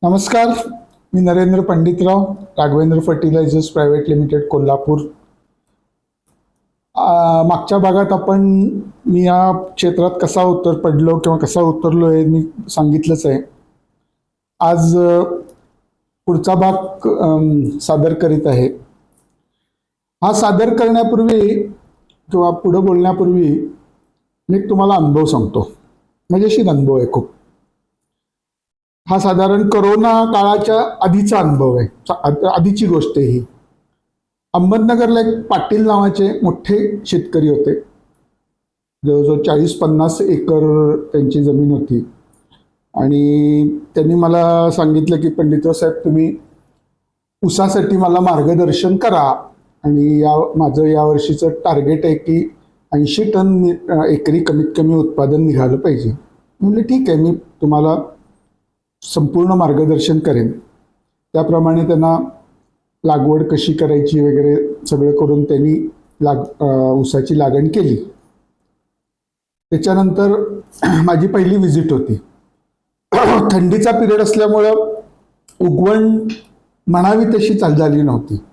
नमस्कार. मी Narendra Panditrao, Raghavendra fertilisers private limited, Kolhapur. मागच्या भागात मी या क्षेत्रात कसा पडलो किंवा कसा उतरलो हे मी सांगितलंच आहे. आज पुढचा भाग सादर करीत आहे. हा सादर करण्यापूर्वी किंवा पुढे बोलण्यापूर्वी मी तुम्हाला अनुभव सांगतो. मजेशीर अनुभव आहे खूप. हा साधारण कोरोना काळाच्या आधीचा अनुभव आहे, आधीची गोष्ट आहे ही. अहमदनगरला एक पाटील नावाचे मोठे शेतकरी होते. जवळजवळ 40-50 एकर त्यांची जमीन होती. आणि त्यांनी मला सांगितलं की पंडितराव साहेब, तुम्ही ऊसासाठी मला मार्गदर्शन करा. आणि माझं यावर्षीचं टार्गेट आहे की 80 टन एकरी कमीत कमी उत्पादन निघालं पाहिजे. म्हणले ठीक आहे, मी तुम्हाला संपूर्ण मार्गदर्शन करेन. त्याप्रमाणे त्यांना लागवड कशी करायची वगैरे सगळं करून त्यांनी ऊसाची लागण केली. त्याच्यानंतर माझी पहिली विजिट होती. थंडीचा पिरियड असल्यामुळं उगवण म्हणावी तशी झाली नव्हती.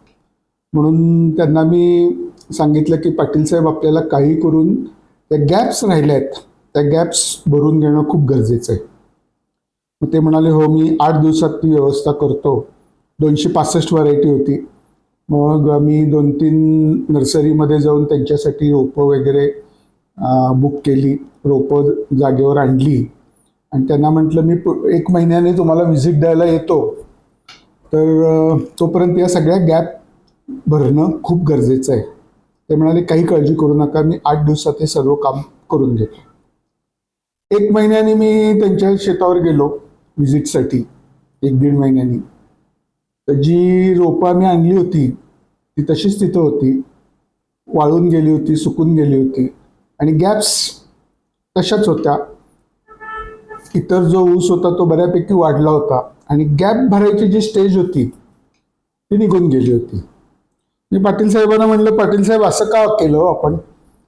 म्हणून त्यांना मी सांगितलं की पाटील साहेब, आपल्याला काही करून त्या गॅप्स राहिल्या आहेत, त्या गॅप्स भरून घेणं खूप गरजेचं आहे. मग ते म्हणाले, हो, मी 8 दिवसात ती व्यवस्था करतो. 265 व्हरायटी होती. मग मी 2-3 नर्सरीमध्ये जाऊन त्यांच्यासाठी रोपं वगैरे बुक केली, रोपं जागेवर आणली. आणि त्यांना म्हटलं, मी 1 महिन्याने तुम्हाला व्हिजिट द्यायला येतो, तर तोपर्यंत या सगळ्या गॅप भरणं खूप गरजेचं आहे. ते म्हणाले, काही काळजी करू नका, मी 8 दिवसात हे सर्व काम करून घेतो. 1 महिन्याने मी त्यांच्या शेतावर गेलो व्हिजिटसाठी. 1-1.5 महिन्यांनी तर जी रोपं मी आणली होती ती तशीच तिथं होती. वाळून गेली होती, सुकून गेली होती. आणि गॅप्स तशाच होत्या. इतर जो ऊस होता तो बऱ्यापैकी वाढला होता. आणि गॅप भरायची जी स्टेज होती ती निघून गेली होती. मी पाटील साहेबांना म्हणलं, पाटील साहेब, असं का केलं आपण?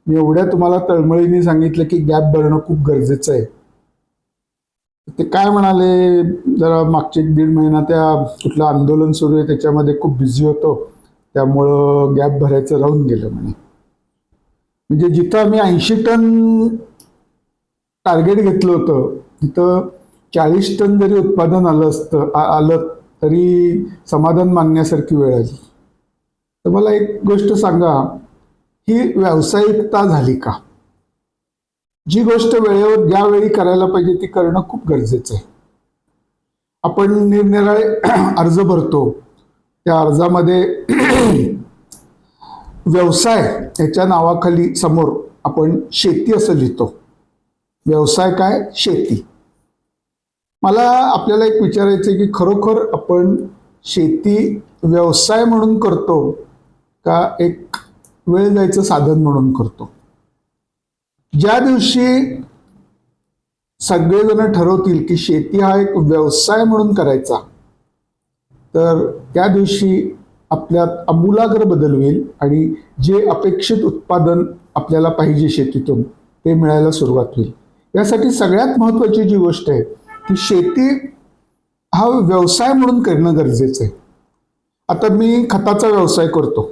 मी एवढ्या तुम्हाला तळमळीने सांगितलं की गॅप भरणं खूप गरजेचं आहे. ते काय म्हणाले, जरा मागचे 1-1.5 महिना त्या कुठलं आंदोलन सुरू आहे त्याच्यामध्ये खूप बिझी होतो, त्यामुळं गॅप भरायचं राहून गेलं म्हणे. म्हणजे जिथं आम्ही 80 टन टार्गेट घेतलं होतं तिथं 40 टन जरी उत्पादन आलं तरी समाधान मानण्यासारखी वेळ आली. तर मला एक गोष्ट सांगा, ही व्यावसायिकता झाली का? जी गोष्ट वेळेवर ज्यावेळी करायला पाहिजे ती करणं खूप गरजेचं आहे. आपण निरनिराळे अर्ज भरतो, त्या अर्जामध्ये व्यवसाय याच्या नावाखाली समोर आपण शेती असं लिहितो. व्यवसाय काय? शेती. मला आपल्याला एक विचारायचं आहे की खरोखर आपण शेती व्यवसाय म्हणून करतो का एक वेळ जायचं साधन म्हणून करतो? ज्या दिवशी सगळेजण ठरवतील की शेती हा एक व्यवसाय म्हणून करायचा, तर त्या दिवशी आपल्यात आमूलाग्र बदल होईल आणि जे अपेक्षित उत्पादन आपल्याला पाहिजे शेतीतून ते मिळायला सुरुवात होईल. यासाठी सगळ्यात महत्त्वाची जी गोष्ट आहे की शेती हा व्यवसाय म्हणून करणं गरजेचं आहे. आता मी खताचा व्यवसाय करतो.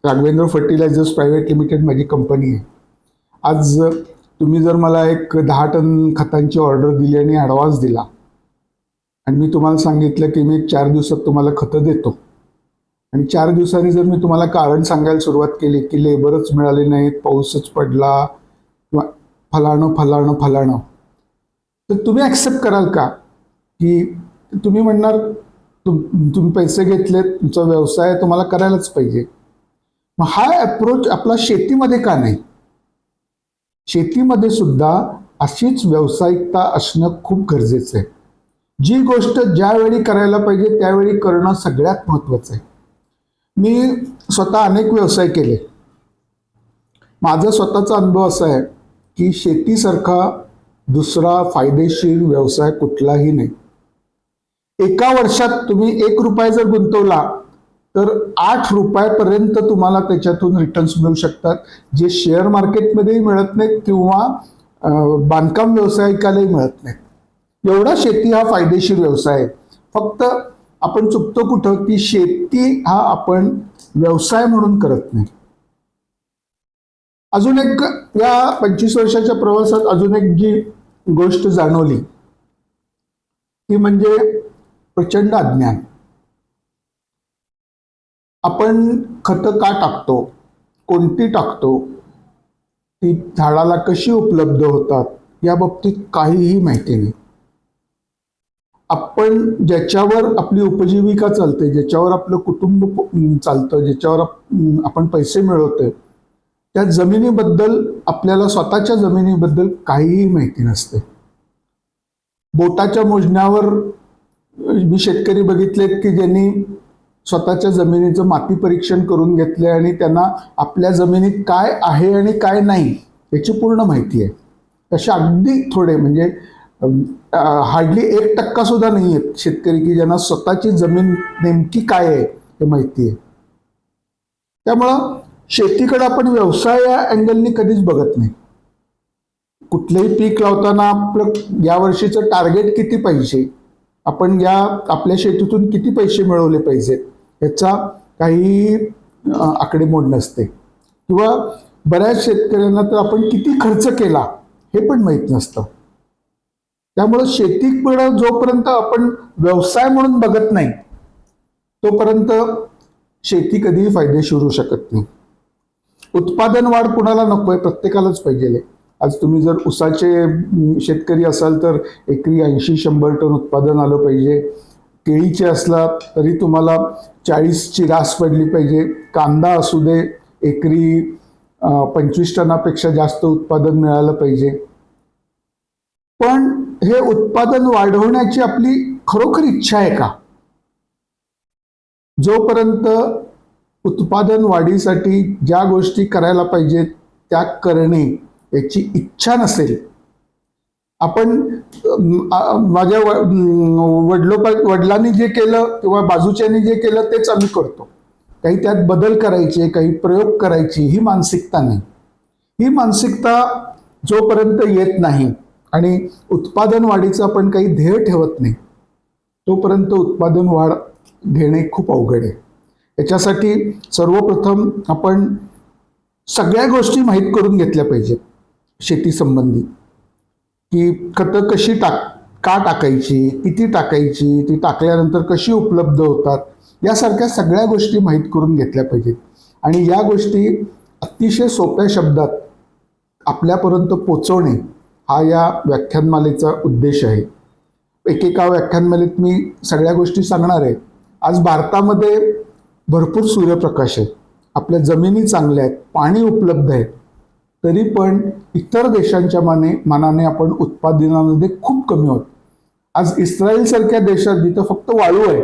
राघवेंद्र फर्टिलायझर्स प्रायव्हेट लिमिटेड माझी कंपनी आहे. आज तुम्ही जर मला एक 10 टन खतांची ऑर्डर दिली आणि ॲडव्हान्स दिला आणि मी तुम्हाला सांगितलं की मी 4 दिवसात तुम्हाला खतं देतो, आणि 4 दिवसांनी जर मी तुम्हाला कारण सांगायला सुरुवात केली की लेबरच मिळाले नाहीत, पाऊसच पडला किंवा फलाणं, तर तुम्ही ॲक्सेप्ट कराल का? की तुम्ही म्हणणार तुम्ही पैसे घेतलेत, तुमचा व्यवसाय तुम्हाला करायलाच पाहिजे. मग हा अप्रोच आपला शेतीमध्ये का नाही? शेतीमध्ये सुद्धा अशीच व्यावसायिकता असणं खूप गरजेचं आहे. जी गोष्ट ज्यावेळी करायला पाहिजे त्यावेळी करणं सगळ्यात महत्त्वाचं आहे. मी स्वतः अनेक व्यवसाय केले. माझा स्वतःचा अनुभव असा आहे की शेतीसारखा दुसरा फायदेशीर व्यवसाय कुठलाही नाही. एका वर्षात तुम्ही 1 रुपया जर गुंतवला तर 8 रुपयापर्यंत तुम्हाला त्याच्यातून रिटर्न्स मिळू शकतात, जे शेअर मार्केटमध्येही मिळत नाहीत किंवा बांधकाम व्यावसायिकालाही मिळत नाहीत. एवढा शेती हा फायदेशीर व्यवसाय आहे. फक्त आपण चुकतो कुठं की शेती हा आपण व्यवसाय म्हणून करत नाही. अजून एक या 25 वर्षाच्या प्रवासात अजून एक जी गोष्ट जाणवली ती म्हणजे प्रचंड अज्ञान. आपण खतं का टाकतो, कोणती टाकतो, ती झाडाला कशी उपलब्ध होतात या बाबतीत काहीही माहिती नाही. आपण ज्याच्यावर आपली उपजीविका चालते, ज्याच्यावर आपलं कुटुंब चालतं, ज्याच्यावर आपण पैसे मिळवतोय, त्या जमिनीबद्दल आपल्याला स्वतःच्या जमिनीबद्दल काहीही माहिती नसते. बोटाच्या मोजण्यावर मी शेतकरी बघितलेत की ज्यांनी स्वतःच्या जमिनीचं माती परीक्षण करून घेतले आणि त्यांना आपल्या जमिनीत काय आहे आणि काय नाही याची पूर्ण माहिती आहे. तसे अगदी थोडे म्हणजे हार्डली 1% सुद्धा नाही आहेत शेतकरी की ज्यांना स्वतःची जमीन नेमकी काय आहे हे माहिती आहे. त्यामुळं शेतीकडे आपण व्यवसाय या अँगलनी कधीच बघत नाही. कुठलंही पीक लावताना आपलं या वर्षीचं टार्गेट किती पाहिजे, आपण या आपल्या शेतीतून किती पैसे मिळवले पाहिजेत याचा काही आकडेमोड नसते. किंवा बऱ्याच शेतकऱ्यांना तर आपण किती खर्च केला हे पण माहीत नसतं. त्यामुळं शेतीकडे जोपर्यंत आपण व्यवसाय म्हणून बघत नाही तोपर्यंत शेती कधीही फायदेशीर होऊ शकत नाही. उत्पादन वाढ कुणाला नकोय, प्रत्येकालाच पाहिजे. आज तुम्ही जर ऊसाचे शेतकरी असाल तर एकरी 80-100 टन उत्पादन आलं पाहिजे. केळीचे असला तरी तुम्हाला 40ची रास पडली पाहिजे. कांदा असू दे एकरी 25 टनापेक्षा जास्त उत्पादन मिळालं पाहिजे. पण हे उत्पादन वाढवण्याची आपली खरोखर इच्छा आहे का? जोपर्यंत उत्पादन वाढीसाठी ज्या गोष्टी करायला पाहिजेत त्या करणे याची इच्छा नसेल, आपण माझ्या वडिलांनी जे केलं किंवा बाजूच्यानी जे केलं तेच आम्ही करतो, काही त्यात बदल करायचे, काही प्रयोग करायची ही मानसिकता नाही. ही मानसिकता जोपर्यंत येत नाही आणि उत्पादन वाढीचं आपण काही ध्येय ठेवत नाही तोपर्यंत उत्पादन वाढ घेणे खूप अवघड आहे. याच्यासाठी सर्वप्रथम आपण सगळ्या गोष्टी माहीत करून घेतल्या पाहिजेत शेती संबंधी, की खतं कशी का टाकायची, किती टाकायची, ती टाकल्यानंतर कशी उपलब्ध होतात, यासारख्या सगळ्या गोष्टी माहीत करून घेतल्या पाहिजेत. आणि या गोष्टी अतिशय सोप्या शब्दात आपल्यापर्यंत पोचवणे हा या व्याख्यानमालेचा उद्देश आहे. एकेका व्याख्यानमालेत मी सगळ्या गोष्टी सांगणार आहे. आज भारतामध्ये भरपूर सूर्यप्रकाश आहे, आपल्या जमिनी चांगल्या आहेत, पाणी उपलब्ध आहे, तरी पण इतर देशांच्या मानाने आपण उत्पादनामध्ये खूप कमी आहोत. आज इस्रायल सारख्या देशात जिथं फक्त वाळू आहे,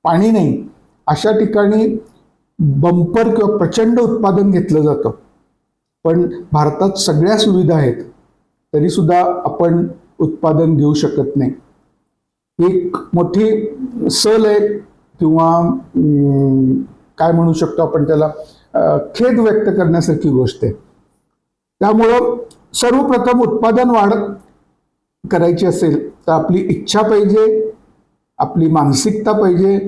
पाणी नाही, अशा ठिकाणी बंपर किंवा प्रचंड उत्पादन घेतलं जातं. पण भारतात सगळ्या सुविधा आहेत तरी सुद्धा आपण उत्पादन घेऊ शकत नाही. एक मोठी सल आहे किंवा काय म्हणू शकतो आपण त्याला, खेद व्यक्त करण्यासारखी गोष्ट आहे. त्यामुळं सर्वप्रथम उत्पादन वाढ करायची असेल तर आपली इच्छा पाहिजे, आपली मानसिकता पाहिजे.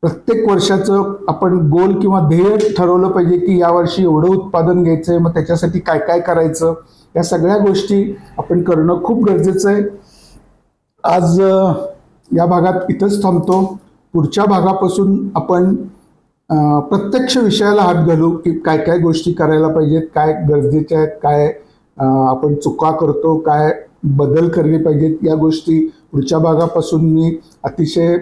प्रत्येक वर्षाचं आपण गोल किंवा ध्येय ठरवलं पाहिजे की यावर्षी एवढं उत्पादन घ्यायचंय, मग त्याच्यासाठी काय काय करायचं, या सगळ्या गोष्टी आपण करणं खूप गरजेचं आहे. आज या भागात इथंच थांबतो. पुढच्या भागापासून आपण प्रत्यक्ष विषयाला हात घालू की काय काय गोष्टी करायला पाहिजेत, काय गरजेच्या आहेत, काय आपण चुका करतो, काय बदल करले पाहिजेत, या गोष्टी पुढच्या भागापासून मी अतिशय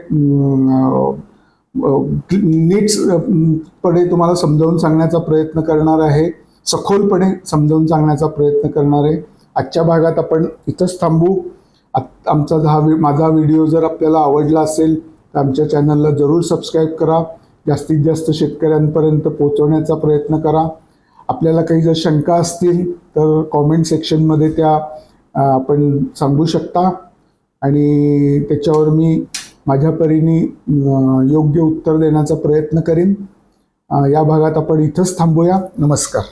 नीटपणे तुम्हाला समजावून सांगण्याचा प्रयत्न करणार आहे, सखोलपणे समजावून सांगण्याचा प्रयत्न करणार आहे. आजच्या भागात आपण इथंच थांबू. माझा व्हिडिओ जर आपल्याला आवडला असेल तर आमच्या चॅनलला जरूर सबस्क्राईब करा. जास्तीत जास्त शेतकऱ्यांपर्यंत पोहोचवण्याचा प्रयत्न करा. आपल्याला काही जर शंका असतील तर कॉमेंट सेक्शनमध्ये त्या आपण सांगू शकता आणि त्याच्यावर मी माझ्या परीने योग्य उत्तर देण्याचा प्रयत्न करीन. या भागात आपण इथंच थांबूया. नमस्कार.